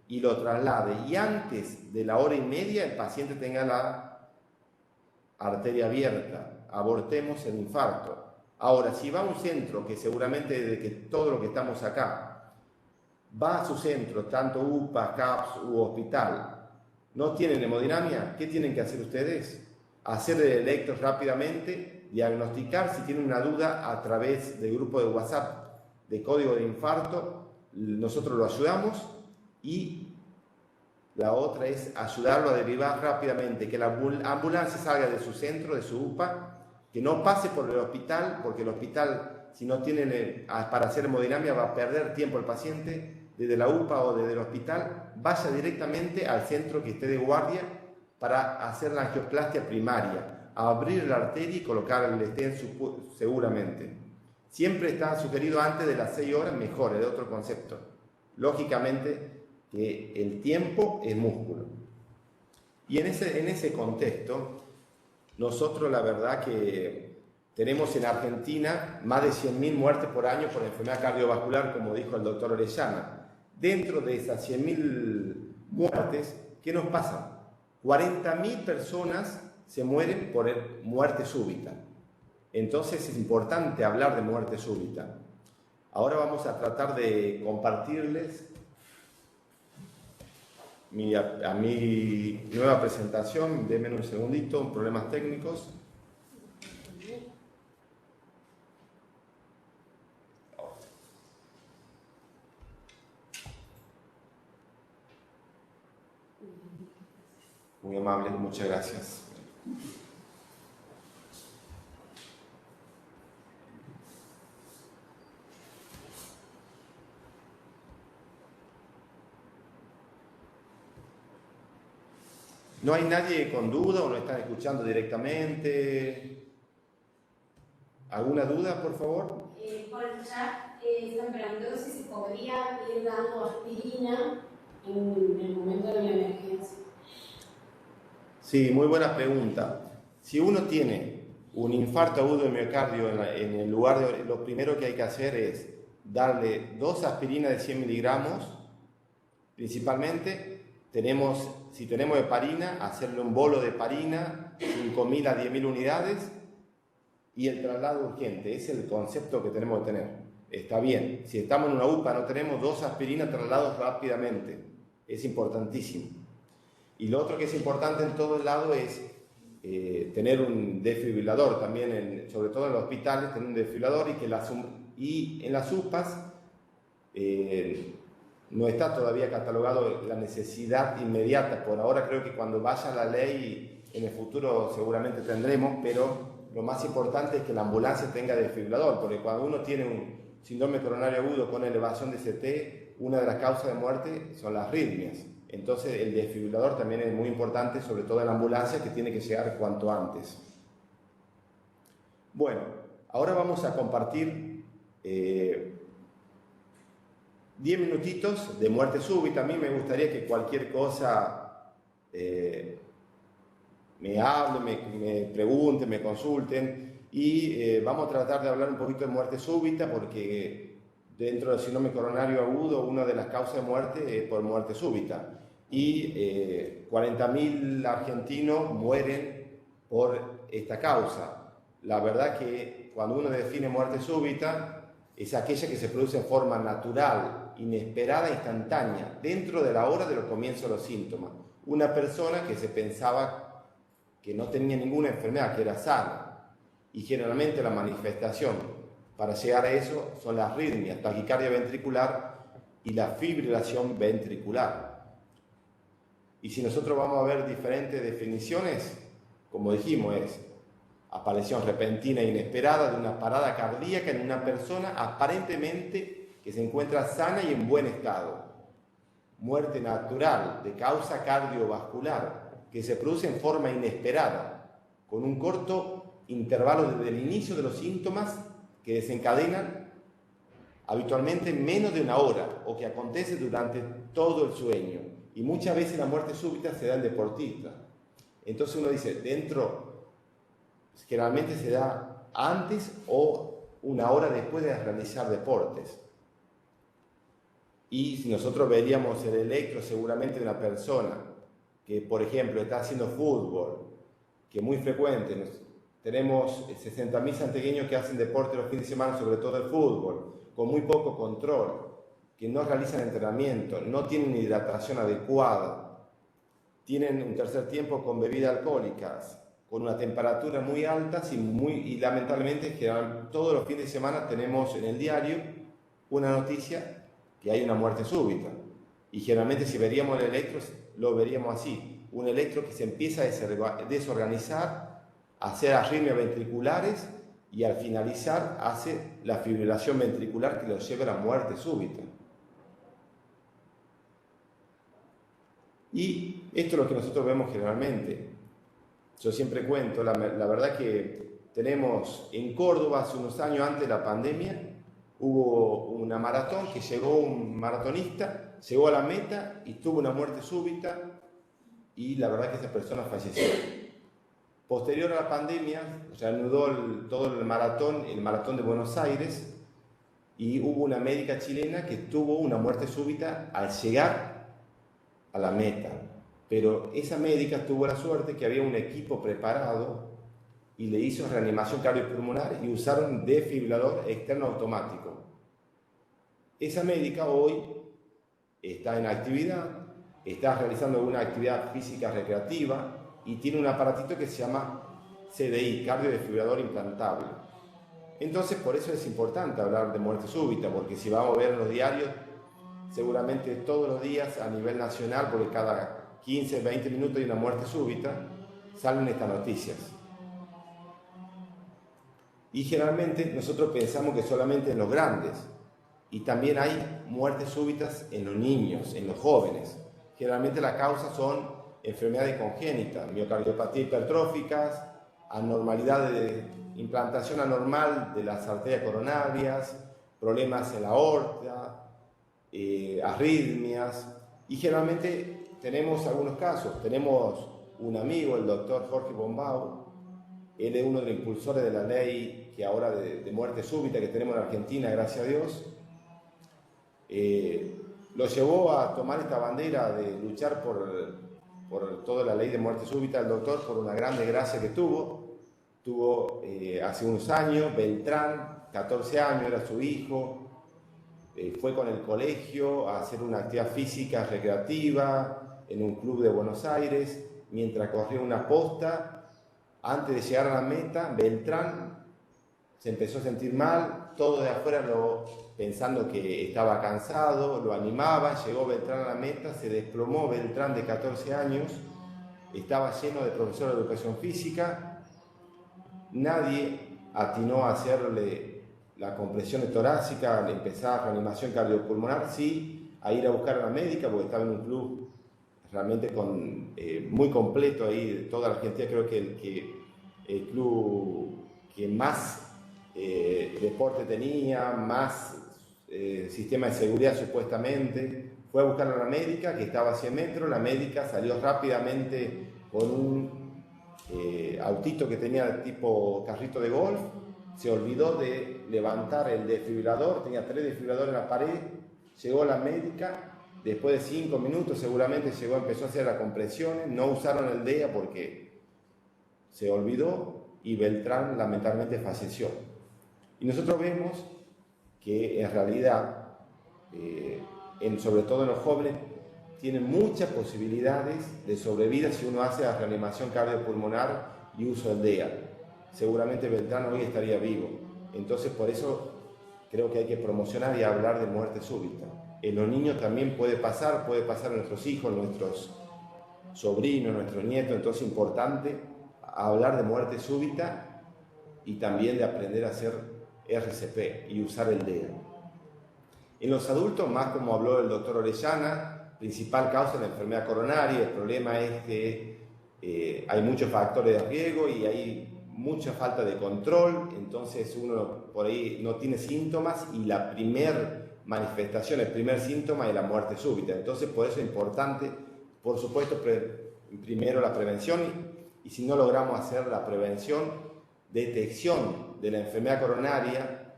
y lo traslade. Y antes de la hora y media el paciente tenga la arteria abierta, abortemos el infarto. Ahora, si va a un centro, que seguramente desde que todo lo que estamos acá, va a su centro, tanto UPA, CAPS u hospital, no tienen hemodinamia, ¿qué tienen que hacer ustedes? Hacer el electro rápidamente, diagnosticar, si tienen una duda a través del grupo de WhatsApp de código de infarto, nosotros lo ayudamos, y la otra es ayudarlo a derivar rápidamente, que la ambulancia salga de su centro, de su UPA, que no pase por el hospital, porque el hospital, si no tienen para hacer hemodinamia, va a perder tiempo el paciente. Desde la UPA o desde el hospital, vaya directamente al centro que esté de guardia para hacer la angioplastia primaria, abrir la arteria y colocar el stent seguramente. Siempre está sugerido antes de las 6 horas, mejor, es de otro concepto. Lógicamente que el tiempo es músculo. Y en ese contexto, nosotros la verdad que tenemos en Argentina más de 100.000 muertes por año por enfermedad cardiovascular, como dijo el doctor Orellana. Dentro de esas 100.000 muertes, ¿qué nos pasa? 40.000 personas se mueren por muerte súbita. Entonces es importante hablar de muerte súbita. Ahora vamos a tratar de compartirles a mi nueva presentación. Denme un segundito, problemas técnicos. Muy amable, muchas gracias. ¿No hay nadie con duda o no están escuchando directamente? ¿Alguna duda, por favor? Por el chat están preguntando si se podría ir dando aspirina en el momento de la emergencia. Sí, muy buena pregunta. Si uno tiene un infarto agudo de miocardio en el lugar de, lo primero que hay que hacer es darle 2 aspirinas de 100 miligramos, principalmente. Si tenemos heparina, hacerle un bolo de heparina, 5.000 a 10.000 unidades, y el traslado urgente. Es el concepto que tenemos que tener. Está bien, si estamos en una UPA no tenemos 2 aspirinas trasladados rápidamente. Es importantísimo. Y lo otro que es importante en todo el lado es tener un desfibrilador también, sobre todo en los hospitales, tener un desfibrilador y en las UPAs no está todavía catalogado la necesidad inmediata. Por ahora creo que cuando vaya la ley en el futuro seguramente tendremos, pero lo más importante es que la ambulancia tenga desfibrilador, porque cuando uno tiene un síndrome coronario agudo con elevación de CT, una de las causas de muerte son las arritmias. Entonces el desfibrilador también es muy importante, sobre todo en la ambulancia, que tiene que llegar cuanto antes. Bueno, ahora vamos a compartir 10 minutitos de muerte súbita. A mí me gustaría que cualquier cosa me hablen, me pregunten, me consulten, y vamos a tratar de hablar un poquito de muerte súbita, porque dentro del síndrome coronario agudo una de las causas de muerte es por muerte súbita, y 40.000 argentinos mueren por esta causa. La verdad que cuando uno define muerte súbita es aquella que se produce en forma natural, inesperada, instantánea, dentro de la hora de los comienzos de los síntomas. Una persona que se pensaba que no tenía ninguna enfermedad, que era sana, y generalmente la manifestación para llegar a eso son las arritmias, taquicardia ventricular y la fibrilación ventricular. Y si nosotros vamos a ver diferentes definiciones, como dijimos, es aparición repentina e inesperada de una parada cardíaca en una persona aparentemente que se encuentra sana y en buen estado. Muerte natural de causa cardiovascular que se produce en forma inesperada, con un corto intervalo desde el inicio de los síntomas que desencadenan habitualmente en menos de una hora, o que acontece durante todo el sueño. Y muchas veces la muerte súbita se da en deportistas. Entonces uno dice, generalmente se da antes o una hora después de realizar deportes. Y si nosotros veríamos el electro seguramente de una persona que, por ejemplo, está haciendo fútbol, que es muy frecuente, tenemos 60.000 santiagueños que hacen deporte los fines de semana, sobre todo el fútbol, con muy poco control, que no realizan entrenamiento, no tienen hidratación adecuada, tienen un tercer tiempo con bebidas alcohólicas, con una temperatura muy alta y lamentablemente todos los fines de semana tenemos en el diario una noticia que hay una muerte súbita. Y generalmente si veríamos el electro, lo veríamos así, un electro que se empieza a desorganizar, a hacer arritmias ventriculares y al finalizar hace la fibrilación ventricular que lo lleva a la muerte súbita. Y esto es lo que nosotros vemos generalmente. Yo siempre cuento, la verdad que tenemos en Córdoba, hace unos años antes de la pandemia, hubo una maratón que llegó un maratonista, llegó a la meta y tuvo una muerte súbita, y la verdad que esa persona falleció. Posterior a la pandemia, reanudó todo el maratón de Buenos Aires, y hubo una médica chilena que tuvo una muerte súbita al llegar a la meta. Pero esa médica tuvo la suerte que había un equipo preparado y le hizo reanimación cardiopulmonar y usaron un desfibrilador externo automático. Esa médica hoy está en actividad, está realizando una actividad física recreativa y tiene un aparatito que se llama CDI, cardiodesfibrilador implantable. Entonces, por eso es importante hablar de muerte súbita, porque si vamos a ver en los diarios, seguramente todos los días a nivel nacional, porque cada 15, 20 minutos hay una muerte súbita, salen estas noticias. Y generalmente nosotros pensamos que solamente en los grandes, y también hay muertes súbitas en los niños, en los jóvenes. Generalmente las causas son enfermedades congénitas, miocardiopatía hipertróficas, anormalidad de implantación anormal de las arterias coronarias, problemas en la aorta, arritmias, y generalmente tenemos algunos casos. Tenemos un amigo, el doctor Jorge Bombau, Él es uno de los impulsores de la ley que ahora de muerte súbita que tenemos en Argentina, gracias a Dios. Lo llevó a tomar esta bandera de luchar por toda la ley de muerte súbita el doctor, por una gran desgracia que tuvo. Tuvo hace unos años, Beltrán, 14 años, era su hijo. Fue con el colegio a hacer una actividad física recreativa en un club de Buenos Aires, mientras corría una posta. Antes de llegar a la meta, Beltrán se empezó a sentir mal, todo de afuera pensando que estaba cansado, lo animaba, llegó Beltrán a la meta, se desplomó Beltrán de 14 años, estaba lleno de profesores de educación física, nadie atinó a hacerle la compresión torácica, al empezar reanimación cardiopulmonar, sí, a ir a buscar a la médica porque estaba en un club realmente muy completo ahí de toda la Argentina. Creo que el club que más deporte tenía, más sistema de seguridad supuestamente, fue a buscar a la médica que estaba a 100 metros. La médica salió rápidamente con un autito que tenía tipo carrito de golf, se olvidó de levantar el desfibrilador, tenía 3 desfibriladores en la pared, llegó la médica. Después de 5 minutos seguramente llegó, empezó a hacer las compresiones, no usaron el DEA porque se olvidó y Beltrán lamentablemente falleció. Y nosotros vemos que en realidad, sobre todo en los jóvenes, tienen muchas posibilidades de sobrevida si uno hace la reanimación cardiopulmonar y uso del DEA. Seguramente Beltrán hoy estaría vivo. Entonces por eso creo que hay que promocionar y hablar de muerte súbita. En los niños también puede pasar a nuestros hijos, nuestros sobrinos, nuestros nietos. Entonces es importante hablar de muerte súbita y también de aprender a hacer RCP y usar el DEA. En los adultos, más como habló el doctor Orellana, principal causa de la enfermedad coronaria. El problema es que hay muchos factores de riesgo y hay mucha falta de control, entonces uno por ahí no tiene síntomas y la primera manifestación, el primer síntoma es la muerte súbita. Entonces por eso es importante, por supuesto, primero la prevención y si no logramos hacer la prevención, detección de la enfermedad coronaria,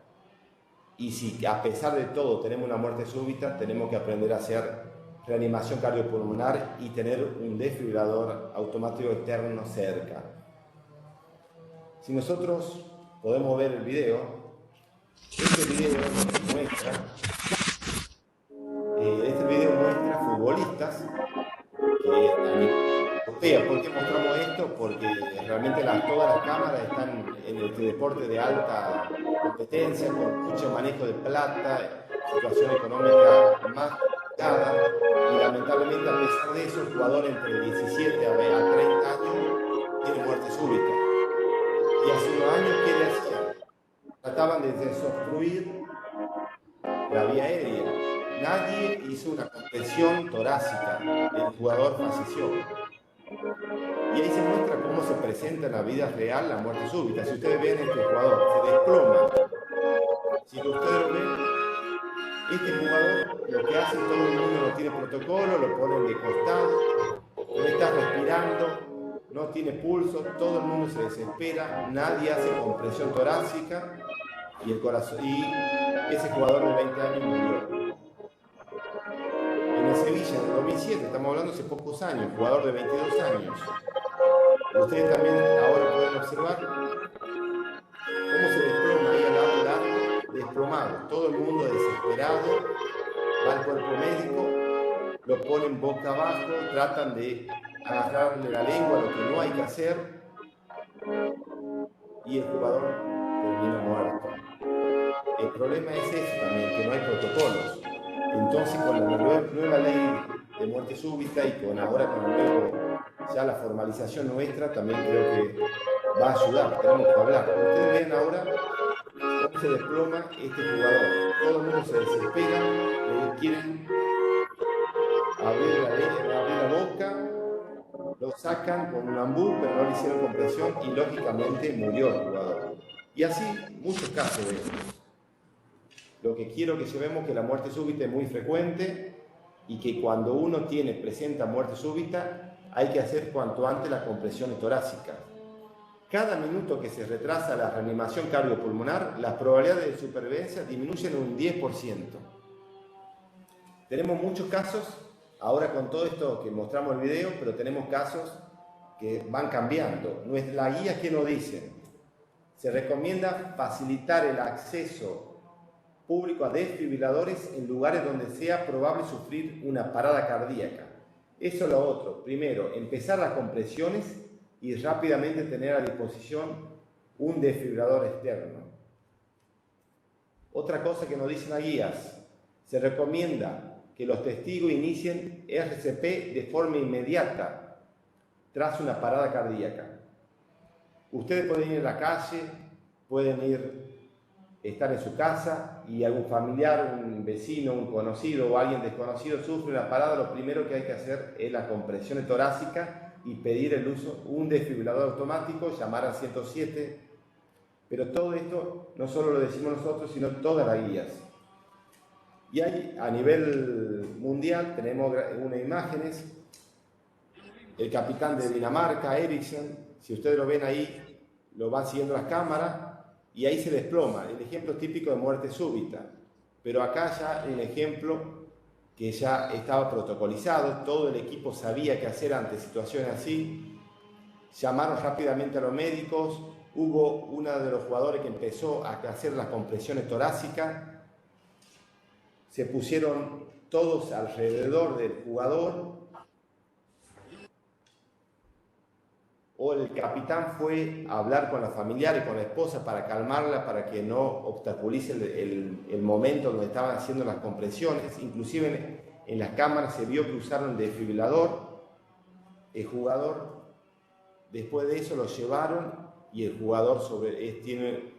y si a pesar de todo tenemos una muerte súbita, tenemos que aprender a hacer reanimación cardiopulmonar y tener un desfibrilador automático externo cerca. Si nosotros podemos ver el video, este video muestra futbolistas que ¿por qué mostramos esto? Porque realmente todas las cámaras están en este deporte de alta competencia, con mucho manejo de plata, situación económica más complicada, y lamentablemente a pesar de eso, el jugador entre 17 a 30 años tiene muerte súbita. Y hace unos años, ¿qué le hacían? Trataban de desobstruir la vía aérea. Nadie hizo una compresión torácica. El jugador falleció. Y ahí se muestra cómo se presenta en la vida real la muerte súbita. Si ustedes ven este jugador, se desploma. Si ustedes lo ven, este jugador lo que hace, todo el mundo no tiene protocolo, lo ponen de costado, no está respirando, no tiene pulso, todo el mundo se desespera, nadie hace compresión torácica y ese jugador de 20 años murió. En el Sevilla, en el 2007, estamos hablando hace pocos años, jugador de 22 años. Ustedes también ahora pueden observar cómo se desploma ahí al lado del arco, desplomado, todo el mundo desesperado, va al cuerpo médico, lo ponen boca abajo, tratan de agarrarle la lengua, lo que no hay que hacer, y el jugador termina muerto. El problema es eso también, que no hay protocolos. Entonces, con la nueva ley de muerte súbita y ahora con ya la formalización nuestra, también creo que va a ayudar, tenemos que hablar. Ustedes ven ahora cómo se desploma este jugador. Todo el mundo se desespera, quieren abrir la boca, lo sacan con un ambú, pero no le hicieron compresión y lógicamente murió el jugador. Y así muchos casos de estos. Lo que quiero que llevemos que la muerte súbita es muy frecuente y que cuando uno presenta muerte súbita, hay que hacer cuanto antes las compresiones torácicas. Cada minuto que se retrasa la reanimación cardiopulmonar, las probabilidades de supervivencia disminuyen un 10%. Tenemos muchos casos, ahora con todo esto que mostramos el video, pero tenemos casos que van cambiando. La guía, ¿qué nos dice? Se recomienda facilitar el acceso público a desfibriladores en lugares donde sea probable sufrir una parada cardíaca. Eso es lo otro. Primero, empezar las compresiones y rápidamente tener a disposición un desfibrilador externo. Otra cosa que nos dicen las guías, se recomienda que los testigos inicien RCP de forma inmediata tras una parada cardíaca. Ustedes pueden ir a la calle, pueden estar en su casa y algún familiar, un vecino, un conocido o alguien desconocido sufre una parada, lo primero que hay que hacer es la compresión torácica y pedir el uso un desfibrilador automático, llamar al 107. Pero todo esto no solo lo decimos nosotros, sino todas las guías. Y hay, a nivel mundial, tenemos unas imágenes. El capitán de Dinamarca, Eriksen, si ustedes lo ven ahí, lo van siguiendo las cámaras y ahí se desploma. El ejemplo típico de muerte súbita. Pero acá ya un ejemplo que ya estaba protocolizado, todo el equipo sabía qué hacer ante situaciones así. Llamaron rápidamente a los médicos, hubo uno de los jugadores que empezó a hacer las compresiones torácicas, se pusieron todos alrededor del jugador, o el capitán fue a hablar con la familiar y con la esposa para calmarla, para que no obstaculice el momento donde estaban haciendo las compresiones. Inclusive en las cámaras se vio que usaron el desfibrilador. El jugador, después de eso, lo llevaron y el jugador tiene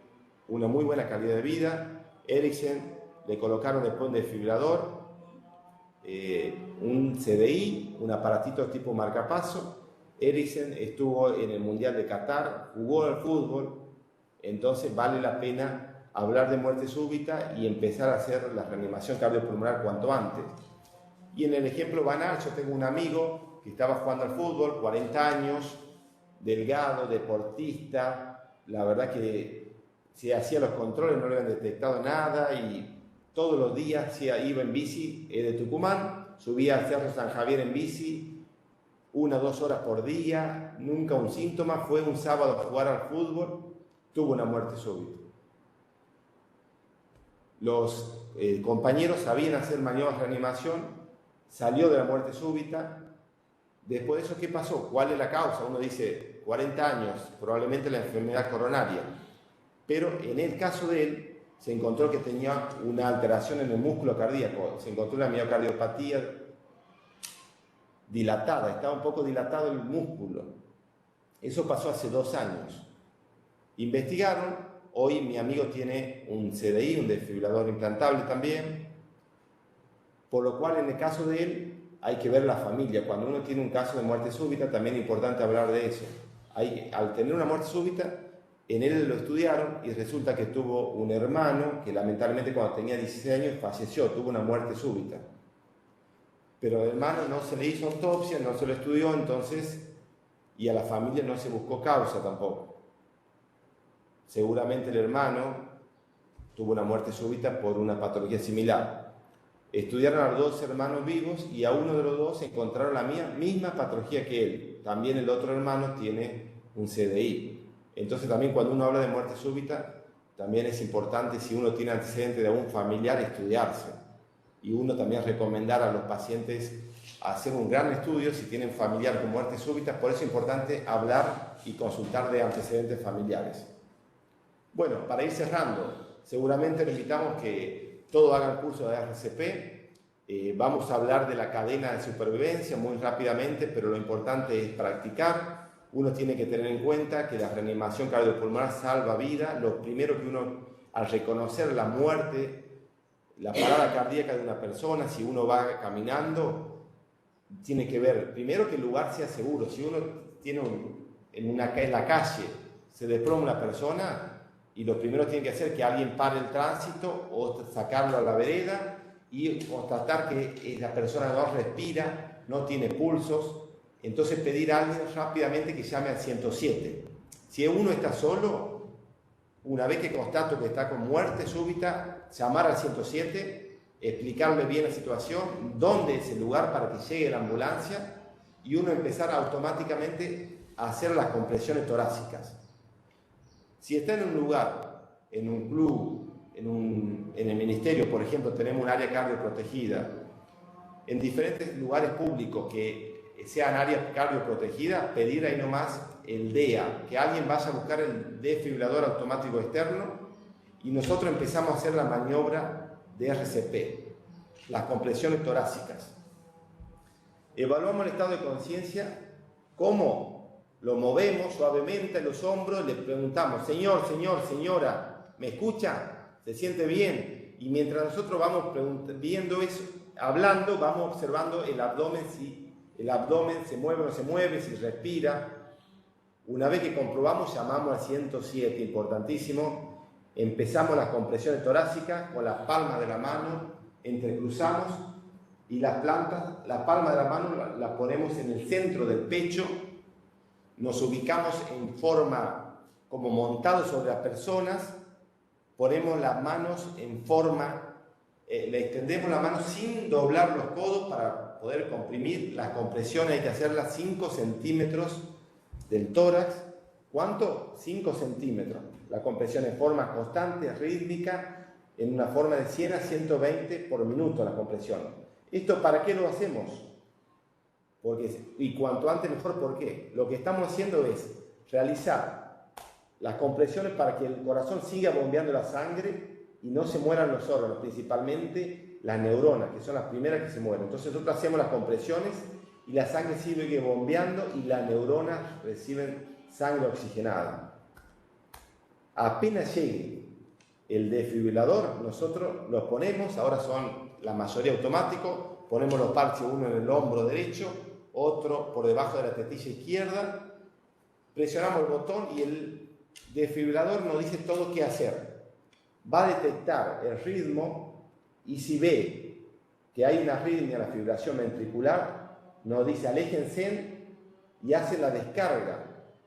una muy buena calidad de vida. Eriksen le colocaron después un desfibrilador, un CDI, un aparatito tipo marcapaso. Eriksen estuvo en el Mundial de Qatar, jugó al fútbol, entonces vale la pena hablar de muerte súbita y empezar a hacer la reanimación cardiopulmonar cuanto antes. Y en el ejemplo banal, yo tengo un amigo que estaba jugando al fútbol, 40 años, delgado, deportista, la verdad que se hacía los controles, no le habían detectado nada y todos los días iba en bici de Tucumán, subía al Cerro San Javier en bici, 1 o 2 horas por día, nunca un síntoma. Fue un sábado a jugar al fútbol, tuvo una muerte súbita. Los compañeros sabían hacer maniobras de reanimación, salió de la muerte súbita. Después de eso, ¿qué pasó? ¿Cuál es la causa? Uno dice 40 años, probablemente la enfermedad coronaria. Pero en el caso de él, se encontró que tenía una alteración en el músculo cardíaco, se encontró una miocardiopatía dilatada, estaba un poco dilatado el músculo. Eso pasó hace 2 años. Investigaron, hoy mi amigo tiene un CDI, un desfibrilador implantable también, por lo cual en el caso de él hay que ver la familia. Cuando uno tiene un caso de muerte súbita, también es importante hablar de eso. Al tener una muerte súbita, en él lo estudiaron y resulta que tuvo un hermano que lamentablemente cuando tenía 16 años falleció, tuvo una muerte súbita. Pero al hermano no se le hizo autopsia, no se lo estudió, entonces, y a la familia no se buscó causa tampoco. Seguramente el hermano tuvo una muerte súbita por una patología similar. Estudiaron a los 2 hermanos vivos y a uno de los 2 encontraron la misma patología que él. También el otro hermano tiene un CDI. Entonces también cuando uno habla de muerte súbita, también es importante, si uno tiene antecedentes de algún familiar, estudiarse. Y uno también recomendar a los pacientes hacer un gran estudio si tienen familiar con muerte súbita. Por eso es importante hablar y consultar de antecedentes familiares. Bueno, para ir cerrando, seguramente le invitamos que todos hagan curso de RCP. Vamos a hablar de la cadena de supervivencia muy rápidamente, pero lo importante es practicar. Uno tiene que tener en cuenta que la reanimación cardiopulmonar salva vida. Lo primero que uno, al reconocer la muerte, la parada cardíaca de una persona, si uno va caminando, tiene que ver, primero, que el lugar sea seguro. Si uno tiene en la calle, se desploma una persona, y lo primero que tiene que hacer es que alguien pare el tránsito o sacarlo a la vereda y constatar que la persona no respira, no tiene pulsos. Entonces pedir a alguien rápidamente que llame al 107. Si uno está solo, una vez que constato que está con muerte súbita, llamar al 107, explicarle bien la situación, dónde es el lugar para que llegue la ambulancia y uno empezar automáticamente a hacer las compresiones torácicas. Si está en un lugar, en un club, en el ministerio, por ejemplo, tenemos un área cardioprotegida, en diferentes lugares públicos que sean áreas cardioprotegidas, pedir ahí nomás el DEA, que alguien vaya a buscar el desfibrilador automático externo y nosotros empezamos a hacer la maniobra de RCP, las compresiones torácicas. Evaluamos el estado de conciencia, cómo lo movemos suavemente en los hombros, le preguntamos, señor, señora, ¿me escucha? ¿Se siente bien? Y mientras nosotros vamos viendo eso, hablando, vamos observando el abdomen, si el abdomen se mueve o no se mueve, si respira. Una vez que comprobamos, llamamos al 107, importantísimo. Empezamos las compresiones torácicas con las palmas de la mano, entrecruzamos y las plantas, la palma de la mano la ponemos en el centro del pecho, nos ubicamos en forma como montados sobre las personas, ponemos las manos en forma, le extendemos la mano sin doblar los codos para poder comprimir. Las compresiones hay que hacerlas 5 centímetros del tórax. ¿Cuánto? 5 centímetros. La compresión en forma constante, rítmica, en una forma de 100 a 120 por minuto la compresión. ¿Esto para qué lo hacemos? Y cuanto antes mejor, ¿por qué? Lo que estamos haciendo es realizar las compresiones para que el corazón siga bombeando la sangre y no se mueran los órganos, principalmente las neuronas, que son las primeras que se mueren. Entonces nosotros hacemos las compresiones y la sangre sigue bombeando y las neuronas reciben sangre oxigenada. Apenas llegue el desfibrilador, nosotros los ponemos, ahora son la mayoría automáticos, ponemos los parches, uno en el hombro derecho, otro por debajo de la tetilla izquierda, presionamos el botón y el desfibrilador nos dice todo qué hacer. Va a detectar el ritmo y si ve que hay una arritmia, la fibrilación ventricular, nos dice aléjense y hace la descarga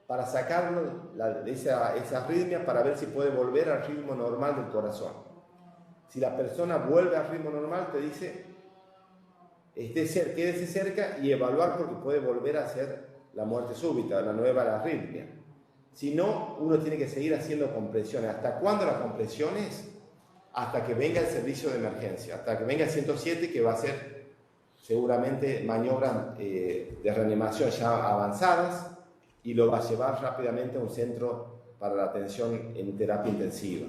para sacarlo esa arritmia para ver si puede volver al ritmo normal del corazón. Si la persona vuelve al ritmo normal, te dice quédese cerca y evaluar porque puede volver a hacer la muerte súbita, la nueva arritmia. Si no, uno tiene que seguir haciendo compresiones. ¿Hasta cuándo las compresiones? Hasta que venga el servicio de emergencia, hasta que venga el 107, que va a ser seguramente maniobras de reanimación ya avanzadas y lo va a llevar rápidamente a un centro para la atención en terapia intensiva.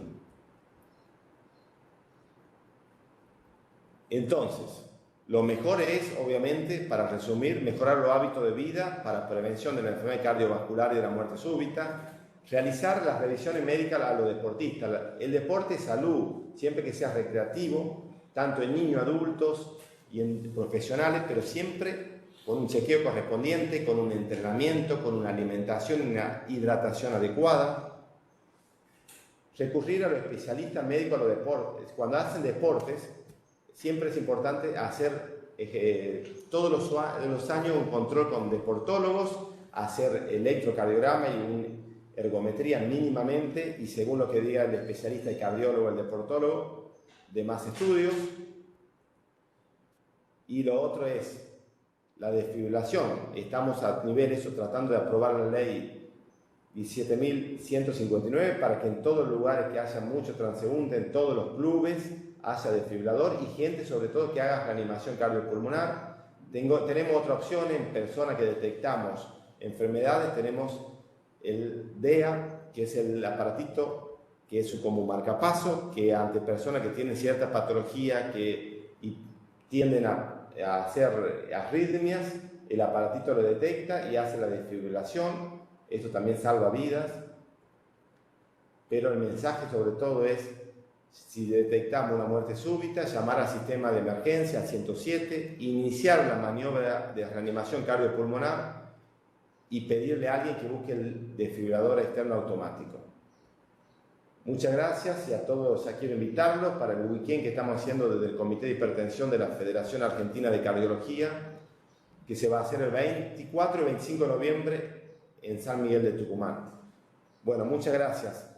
Entonces, lo mejor es, obviamente, para resumir, mejorar los hábitos de vida para prevención de la enfermedad cardiovascular y de la muerte súbita, realizar las revisiones médicas a los deportistas. El deporte es salud, siempre que sea recreativo, tanto en niños, adultos y en profesionales, pero siempre con un chequeo correspondiente, con un entrenamiento, con una alimentación y una hidratación adecuada. Recurrir a los especialistas médicos a los deportes. Cuando hacen deportes, siempre es importante hacer todos los años un control con deportólogos, hacer electrocardiograma y ergometría mínimamente y según lo que diga el especialista, el cardiólogo, el deportólogo, demás estudios. Y lo otro es la desfibrilación. Estamos a nivel eso tratando de aprobar la ley 17.159 para que en todos los lugares que haya mucho transeúnte, en todos los clubes, haya desfibrilador y gente sobre todo que haga reanimación cardiopulmonar. Tenemos otra opción en personas que detectamos enfermedades, tenemos el DEA, que es el aparatito que es como un marcapaso, que ante personas que tienen cierta patología y tienden a hacer arritmias, el aparatito lo detecta y hace la desfibrilación. Esto también salva vidas, pero el mensaje sobre todo es: si detectamos una muerte súbita, llamar al sistema de emergencia, al 107, iniciar la maniobra de reanimación cardiopulmonar y pedirle a alguien que busque el desfibrilador externo automático. Muchas gracias y a todos quiero invitarlos para el weekend que estamos haciendo desde el Comité de Hipertensión de la Federación Argentina de Cardiología, que se va a hacer el 24 y 25 de noviembre en San Miguel de Tucumán. Bueno, muchas gracias.